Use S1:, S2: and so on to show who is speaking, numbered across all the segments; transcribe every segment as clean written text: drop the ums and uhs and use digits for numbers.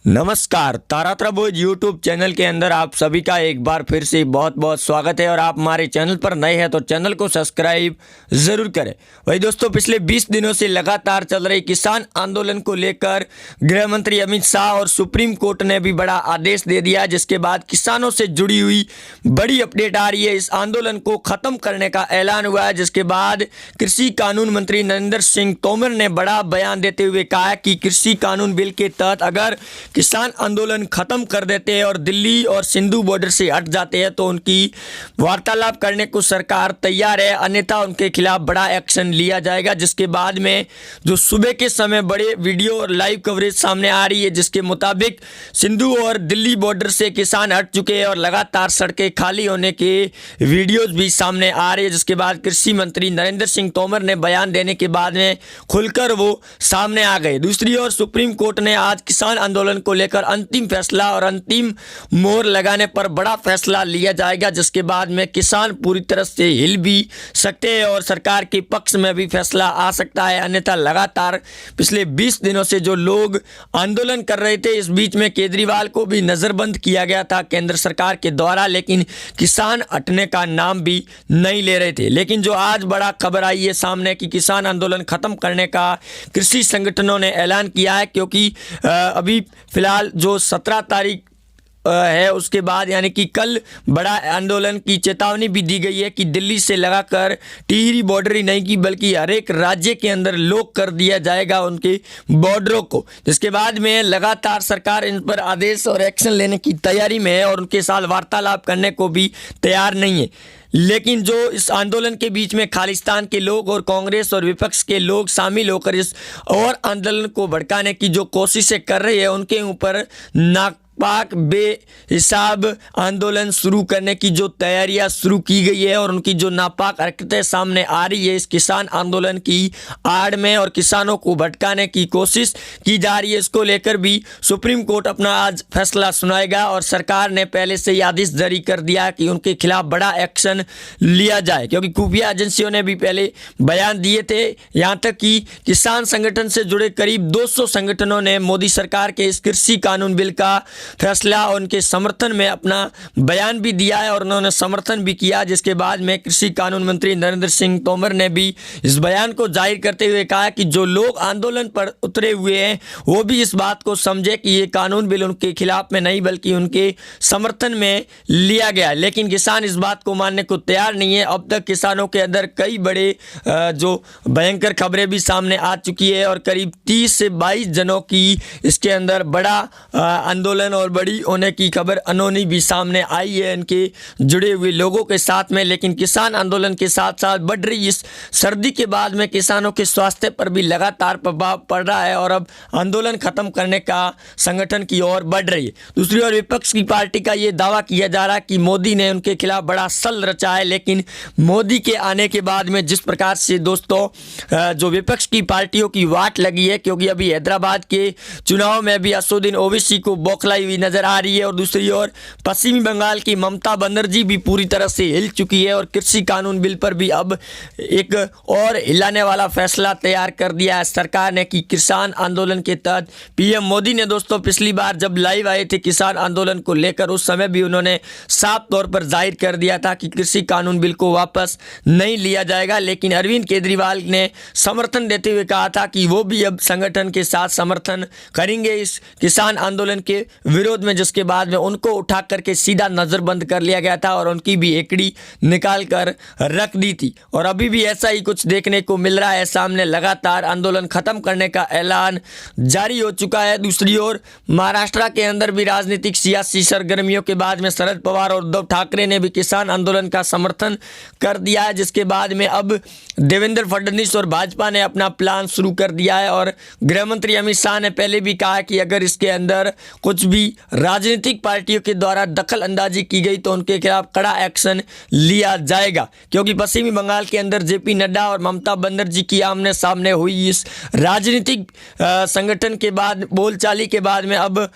S1: नमस्कार, तारात्रा boys YouTube channel के अंदर आप सभी का एक बार फिर से बहुत बहुत स्वागत है। और आप हमारे चैनल पर नए हैं तो चैनल को सब्सक्राइब ज़रूर करें। वही दोस्तों, पिछले 20 दिनों से लगातार चल रहे किसान आंदोलन को लेकर गृह मंत्री अमित शाह और सुप्रीम कोर्ट ने भी बड़ा आदेश दे दिया, जिसके बाद किसानों से जुड़ी हुई बड़ी अपडेट आ रही है। इस आंदोलन को ख़त्म करने का ऐलान हुआ है, जिसके बाद कृषि कानून मंत्री नरेंद्र सिंह तोमर ने बड़ा बयान देते हुए कहा कि कृषि कानून बिल के तहत अगर किसान आंदोलन खत्म कर देते हैं और दिल्ली और सिंधु बॉर्डर से हट जाते हैं तो उनकी वार्तालाप करने को सरकार तैयार है, अन्यथा उनके खिलाफ बड़ा एक्शन लिया जाएगा। जिसके बाद में जो सुबह के समय बड़े वीडियो और लाइव कवरेज सामने आ रही है, जिसके मुताबिक सिंधु और दिल्ली बॉर्डर से किसान हट चुके हैं और लगातार सड़कें खाली होने के वीडियोज भी सामने आ रहे हैं। जिसके बाद कृषि मंत्री नरेंद्र सिंह तोमर ने बयान देने के बाद में खुलकर वो सामने आ गए। दूसरी ओर सुप्रीम कोर्ट ने आज किसान आंदोलन को लेकर अंतिम फैसला और अंतिम मोहर लगाने पर बड़ा फैसला लिया जाएगा, जिसके बाद में किसान पूरी तरह से हिल भी सकते हैं और सरकार के पक्ष में भी फैसला आ सकता है। अन्यथा लगातार पिछले 20 दिनों से जो लोग आंदोलन कर रहे थे, इस बीच में केजरीवाल को भी नज़रबंद किया गया था केंद्र सरकार के द्वारा, लेकिन किसान हटने का नाम भी नहीं ले रहे थे। लेकिन जो आज बड़ा खबर आई है सामने कि किसान आंदोलन खत्म करने का कृषि संगठनों ने ऐलान किया है, क्योंकि अभी फिलहाल जो 17 तारीख है उसके बाद यानी कि कल बड़ा आंदोलन की चेतावनी भी दी गई है कि दिल्ली से लगाकर टिहरी बॉर्डर ही नहीं की बल्कि हर एक राज्य के अंदर लॉक कर दिया जाएगा उनके बॉर्डरों को। जिसके बाद में लगातार सरकार इन पर आदेश और एक्शन लेने की तैयारी में है और उनके साथ वार्तालाप करने को भी तैयार नहीं है। लेकिन जो इस आंदोलन के बीच में खालिस्तान के लोग और कांग्रेस और विपक्ष के लोग शामिल होकर इस और आंदोलन को भड़काने की जो कोशिशें कर रहे हैं, उनके ऊपर नापाक बेहिसाब आंदोलन शुरू करने की जो तैयारियां शुरू की गई है और उनकी जो नापाक हरकतें सामने आ रही है इस किसान आंदोलन की आड़ में और किसानों को भटकाने की कोशिश की जा रही है, इसको लेकर भी सुप्रीम कोर्ट अपना आज फैसला सुनाएगा। और सरकार ने पहले से ही आदेश जारी कर दिया कि उनके खिलाफ बड़ा एक्शन लिया जाए, क्योंकि खुफिया एजेंसियों ने भी पहले बयान दिए थे। यहाँ तक कि किसान संगठन से जुड़े करीब 200 संगठनों ने मोदी सरकार के इस कृषि कानून बिल का फैसला उनके समर्थन में अपना बयान भी दिया है और उन्होंने समर्थन भी किया। जिसके बाद में कृषि कानून मंत्री नरेंद्र सिंह तोमर ने भी इस बयान को जाहिर करते हुए कहा कि जो लोग आंदोलन पर उतरे हुए हैं वो भी इस बात को समझे कि ये कानून बिल उनके खिलाफ में नहीं बल्कि उनके समर्थन में लिया गया। लेकिन किसान इस बात को मानने को तैयार नहीं है। अब तक किसानों के अंदर कई बड़े जो भयंकर खबरें भी सामने आ चुकी है और करीब 30 से 22 जनों की इसके अंदर बड़ा आंदोलन और बड़ी होने की खबर अनहोनी भी सामने आई है इनके जुड़े हुए लोगों के साथ में। लेकिन किसान आंदोलन के साथ साथ बढ़ रही इस सर्दी के बाद में किसानों के स्वास्थ्य पर भी लगातार प्रभाव पड़ रहा है और अब आंदोलन खत्म करने का संगठन की ओर बढ़ रही है। दूसरी ओर विपक्ष की पार्टी का ये दावा किया जा रहा है कि मोदी ने उनके खिलाफ बड़ा सल रचा है। लेकिन मोदी के आने के बाद में जिस प्रकार से दोस्तों जो विपक्ष की पार्टियों की वाट लगी है, क्योंकि अभी हैदराबाद के चुनाव में भी असदुद्दीन ओवैसी को बौखलाई हुई नजर आ रही है और दूसरी ओर पश्चिमी बंगाल की ममता बनर्जी भी पूरी तरह से हिल चुकी है और कृषि कानून बिल पर भी अब एक और हिलाने वाला फैसला तैयार कर दिया है सरकार ने कि किसान आंदोलन के तहत पीएम मोदी ने दोस्तों पिछली बार जब लाइव आए थे किसान आंदोलन को लेकर, उस समय भी उन्होंने साफ तौर पर जाहिर कर दिया था कि कृषि कानून बिल को वापस नहीं लिया जाएगा। लेकिन अरविंद केजरीवाल ने समर्थन देते हुए कहा था कि वो भी अब संगठन के साथ समर्थन करेंगे इस किसान आंदोलन के विरोध में, जिसके बाद में उनको उठा करके सीधा नज़रबंद कर लिया गया था और उनकी भी एकड़ी निकाल कर रख दी थी। और अभी भी ऐसा ही कुछ देखने को मिल रहा है सामने, लगातार आंदोलन खत्म करने का ऐलान जारी हो चुका है। दूसरी ओर महाराष्ट्र के अंदर भी राजनीतिक सियासी सरगर्मियों के बाद में शरद पवार और उद्धव ठाकरे ने भी किसान आंदोलन का समर्थन कर दिया है, जिसके बाद में अब देवेंद्र फडणवीस और भाजपा ने अपना प्लान शुरू कर दिया है। और गृह मंत्री अमित शाह ने पहले भी कहा कि अगर इसके अंदर कुछ भी राजनीतिक पार्टियों के द्वारा दखल अंदाजी की गई तो उनके खिलाफ कड़ा एक्शन लिया जाएगा, क्योंकि पश्चिमी बंगाल के अंदर जेपी नड्डा और ममता बनर्जी की आमने सामने हुई इस राजनीतिक संगठन के बाद बोलचाली के बाद में अब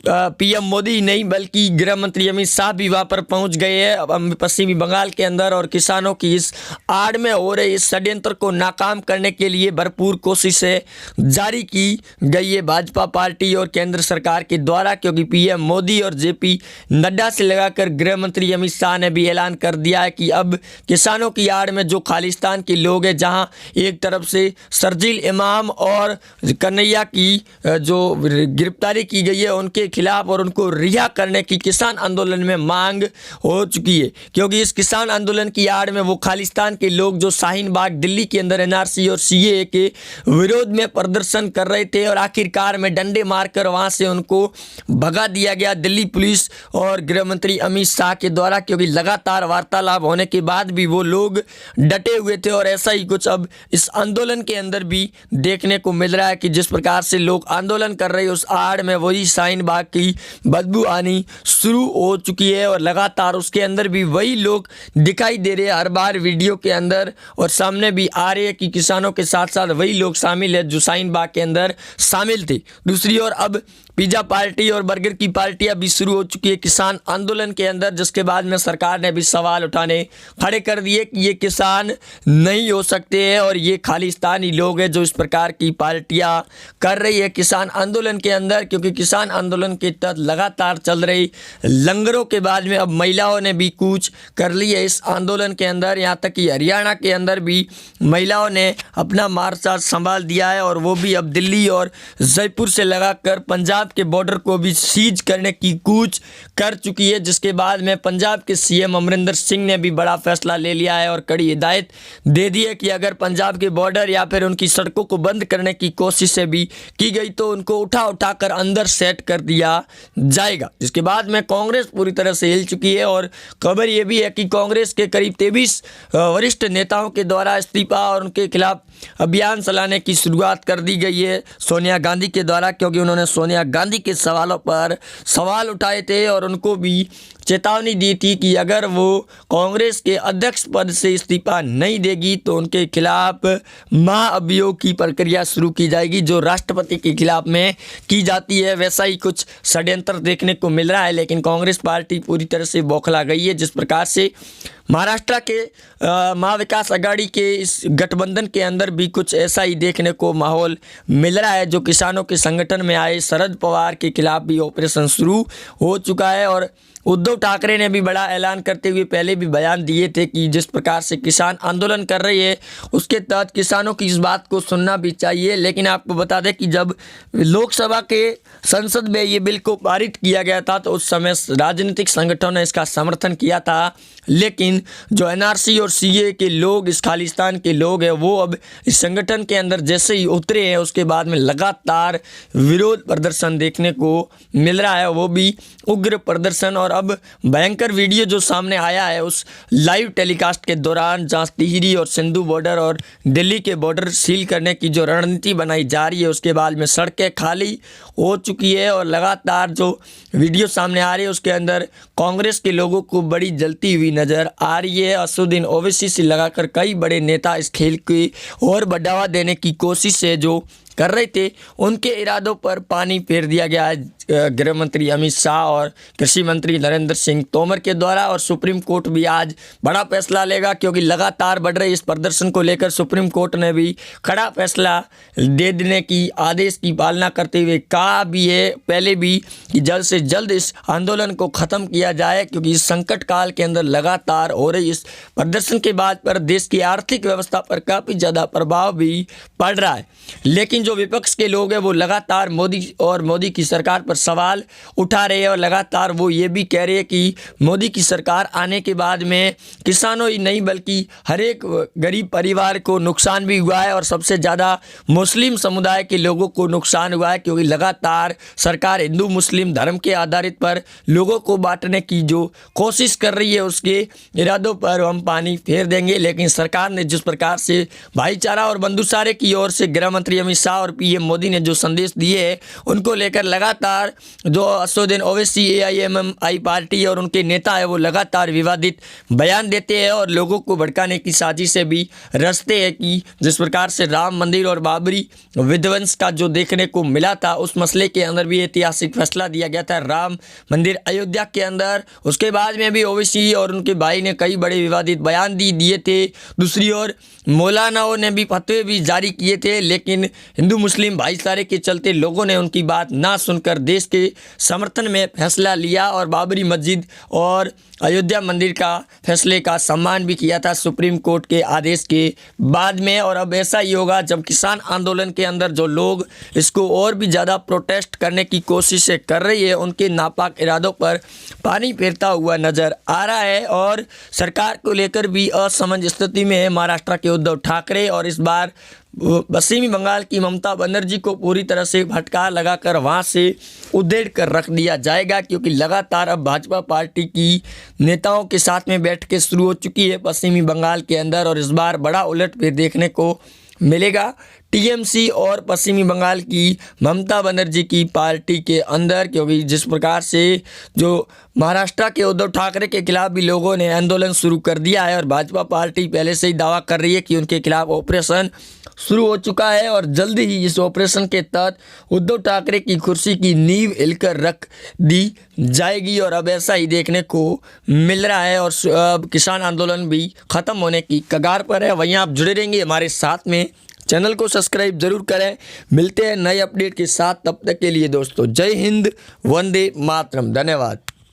S1: पीएम मोदी ही नहीं बल्कि गृह मंत्री अमित शाह भी वहां पर पहुंच गए हैं अब पश्चिमी बंगाल के अंदर, और किसानों की इस आड़ में हो रहे इस षड्यंत्र को नाकाम करने के लिए भरपूर कोशिशें जारी की गई है भाजपा पार्टी और केंद्र सरकार के द्वारा, क्योंकि पीएम मोदी और जेपी नड्डा से लगाकर गृह मंत्री अमित शाह ने भी ऐलान कर दिया है कि अब किसानों की आड़ में जो खालिस्तान के लोग हैं, जहां एक तरफ से शर्जील इमाम और कन्हैया की जो गिरफ्तारी की गई है उनके खिलाफ और उनको रिहा करने की किसान आंदोलन में मांग हो चुकी है, क्योंकि इस किसान आंदोलन की आड़ में वो खालिस्तान के लोग जो शाहीन बाग दिल्ली के अंदर एनआरसी और सीएए के विरोध में प्रदर्शन कर रहे थे, और आखिरकार में डंडे मारकर वहां से उनको भगा दिया गया दिल्ली पुलिस और गृह मंत्री अमित शाह के द्वारा, क्योंकि लगातार वार्तालाप होने के बाद भी वो लोग डटे हुए थे। और ऐसा ही कुछ अब इस आंदोलन के अंदर भी देखने को मिल रहा है कि जिस प्रकार से लोग आंदोलन कर रहे हैं उस आड़ में वही शाहीन बाग की बदबू आनी शुरू हो चुकी है, और लगातार उसके अंदर भी वही लोग दिखाई दे रहे हैं हर बार वीडियो के अंदर, और सामने भी आ रहे हैं कि किसानों के साथ साथ वही लोग शामिल है जो शाहीन बाग के अंदर शामिल थे। दूसरी ओर अब पिज़्ज़ा पार्टी और बर्गर की पार्टियां भी शुरू हो चुकी है किसान आंदोलन के अंदर, जिसके बाद में सरकार ने भी सवाल उठाने खड़े कर दिए कि ये किसान नहीं हो सकते हैं और ये खालिस्तानी लोग हैं जो इस प्रकार की पार्टियां कर रही है किसान आंदोलन के अंदर, क्योंकि किसान आंदोलन के तहत लगातार चल रही लंगरों के बाद में अब महिलाओं ने भी कूच कर ली है इस आंदोलन के अंदर। यहाँ तक कि हरियाणा के अंदर भी महिलाओं ने अपना मार्च संभाल दिया है, और वो भी अब दिल्ली और जयपुर से लगाकर पंजाब के बॉर्डर को भी सीज करने की कूच कर चुकी है, जिसके बाद में पंजाब के सीएम अमरिंदर सिंह ने भी बड़ा फैसला ले लिया है और कड़ी हिदायत दे दी है कि अगर पंजाब के बॉर्डर या फिर उनकी सड़कों को बंद करने की कोशिशें भी की गई तो उनको उठा कर अंदर सेट कर दिया जाएगा। जिसके बाद में कांग्रेस पूरी तरह से हिल चुकी है, और खबर यह भी है कि कांग्रेस के करीब 23 वरिष्ठ नेताओं के द्वारा इस्तीफा और उनके खिलाफ अभियान चलाने की शुरुआत कर दी गई है सोनिया गांधी के द्वारा, क्योंकि उन्होंने सोनिया गांधी के सवालों पर सवाल उठाए थे और उनको भी चेतावनी दी थी कि अगर वो कांग्रेस के अध्यक्ष पद से इस्तीफा नहीं देगी तो उनके खिलाफ महाअभियोग की प्रक्रिया शुरू की जाएगी, जो राष्ट्रपति के खिलाफ में की जाती है। वैसा ही कुछ षड्यंत्र देखने को मिल रहा है, लेकिन कांग्रेस पार्टी पूरी तरह से बौखला गई है। जिस प्रकार से महाराष्ट्र के महाविकास आघाड़ी के इस गठबंधन के अंदर भी कुछ ऐसा ही देखने को माहौल मिल रहा है, जो किसानों के संगठन में आए शरद पवार के खिलाफ भी ऑपरेशन शुरू हो चुका है। और उद्धव ठाकरे ने भी बड़ा ऐलान करते हुए पहले भी बयान दिए थे कि जिस प्रकार से किसान आंदोलन कर रही है उसके तहत किसानों की इस बात को सुनना भी चाहिए। लेकिन आपको बता दें कि जब लोकसभा के संसद में ये बिल को पारित किया गया था तो उस समय राजनीतिक संगठनों ने इसका समर्थन किया था, लेकिन जो एनआरसी और सीए के लोग, इस खालिस्तान के लोग हैं, वो अब इस संगठन के अंदर जैसे ही उतरे हैं उसके बाद में लगातार विरोध प्रदर्शन देखने को मिल रहा है, वो भी उग्र प्रदर्शन। और अब भयंकर वीडियो जो सामने आया है उस लाइव टेलीकास्ट के दौरान, जहां टिहरी और सिंधु बॉर्डर और दिल्ली के बॉर्डर सील करने की जो रणनीति बनाई जा रही है उसके बाद में सड़कें खाली हो चुकी है, और लगातार जो वीडियो सामने आ रही है उसके अंदर कांग्रेस के लोगों को बड़ी जलती हुई नज़र आ रही है। असुद्दीन ओवैसी से लगाकर कई बड़े नेता इस खेल की और बढ़ावा देने की कोशिश है जो कर रहे थे, उनके इरादों पर पानी फेर दिया गया है गृह मंत्री अमित शाह और कृषि मंत्री नरेंद्र सिंह तोमर के द्वारा। और सुप्रीम कोर्ट भी आज बड़ा फैसला लेगा, क्योंकि लगातार बढ़ रहे इस प्रदर्शन को लेकर सुप्रीम कोर्ट ने भी कड़ा फैसला दे देने की आदेश की पालना करते हुए कहा भी है पहले भी कि जल्द से जल्द इस आंदोलन को ख़त्म किया जाए, क्योंकि इस संकट काल के अंदर लगातार हो रही इस प्रदर्शन के बाद पर देश की आर्थिक व्यवस्था पर काफ़ी ज़्यादा प्रभाव भी पड़ रहा है। लेकिन जो विपक्ष के लोग हैं वो लगातार मोदी और मोदी की सरकार पर सवाल उठा रहे हैं, और लगातार वो ये भी कह रहे हैं कि मोदी की सरकार आने के बाद में किसानों ही नहीं बल्कि हर एक गरीब परिवार को नुकसान भी हुआ है, और सबसे ज़्यादा मुस्लिम समुदाय के लोगों को नुकसान हुआ है, क्योंकि लगातार सरकार हिंदू मुस्लिम धर्म के आधारित पर लोगों को बांटने की जो कोशिश कर रही है उसके इरादों पर हम पानी फेर देंगे। लेकिन सरकार ने जिस प्रकार से भाईचारा और बंधुसारे की ओर से गृह मंत्री अमित शाह शाह और पीएम मोदी ने जो संदेश दिए हैं उनको लेकर लगातार जो असदुद्दीन ओवैसी एआईएमएमआई पार्टी और उनके नेता है वो लगातार विवादित बयान देते हैं और लोगों को भड़काने की साजिशें भी रचते हैं कि जिस प्रकार से राम मंदिर और बाबरी विध्वंस का जो देखने को मिला था उस मसले के अंदर भी ऐतिहासिक फैसला दिया गया था राम मंदिर अयोध्या के अंदर। उसके बाद में भी ओवैसी और उनके भाई ने कई बड़े विवादित बयान दिए थे। दूसरी ओर मौलानाओं ने भी फतवे भी जारी किए थे, लेकिन हिंदू मुस्लिम भाईचारे के चलते लोगों ने उनकी बात ना सुनकर देश के समर्थन में फैसला लिया और बाबरी मस्जिद और अयोध्या मंदिर का फैसले का सम्मान भी किया था सुप्रीम कोर्ट के आदेश के बाद में। और अब ऐसा ही होगा जब किसान आंदोलन के अंदर जो लोग इसको और भी ज़्यादा प्रोटेस्ट करने की कोशिशें कर रही है उनके नापाक इरादों पर पानी फेरता हुआ नज़र आ रहा है। और सरकार को लेकर भी असमंज स्थिति में है महाराष्ट्र के उद्धव ठाकरे, और इस बार पश्चिमी बंगाल की ममता बनर्जी को पूरी तरह से फटकार लगाकर वहां से उधेड़ कर रख दिया जाएगा, क्योंकि लगातार अब भाजपा पार्टी की नेताओं के साथ में बैठकें शुरू हो चुकी है पश्चिमी बंगाल के अंदर। और इस बार बड़ा उलटफेर देखने को मिलेगा टीएमसी और पश्चिमी बंगाल की ममता बनर्जी की पार्टी के अंदर, क्योंकि जिस प्रकार से जो महाराष्ट्र के उद्धव ठाकरे के खिलाफ भी लोगों ने आंदोलन शुरू कर दिया है और भाजपा पार्टी पहले से ही दावा कर रही है कि उनके खिलाफ ऑपरेशन शुरू हो चुका है और जल्द ही इस ऑपरेशन के तहत उद्धव ठाकरे की कुर्सी की नींव हिलकर रख दी जाएगी। और अब ऐसा ही देखने को मिल रहा है और अब किसान आंदोलन भी ख़त्म होने की कगार पर है। वहीं आप जुड़े रहेंगे हमारे साथ में, चैनल को सब्सक्राइब जरूर करें। मिलते हैं नए अपडेट के साथ, तब तक के लिए दोस्तों जय हिंद, वंदे मातरम, धन्यवाद।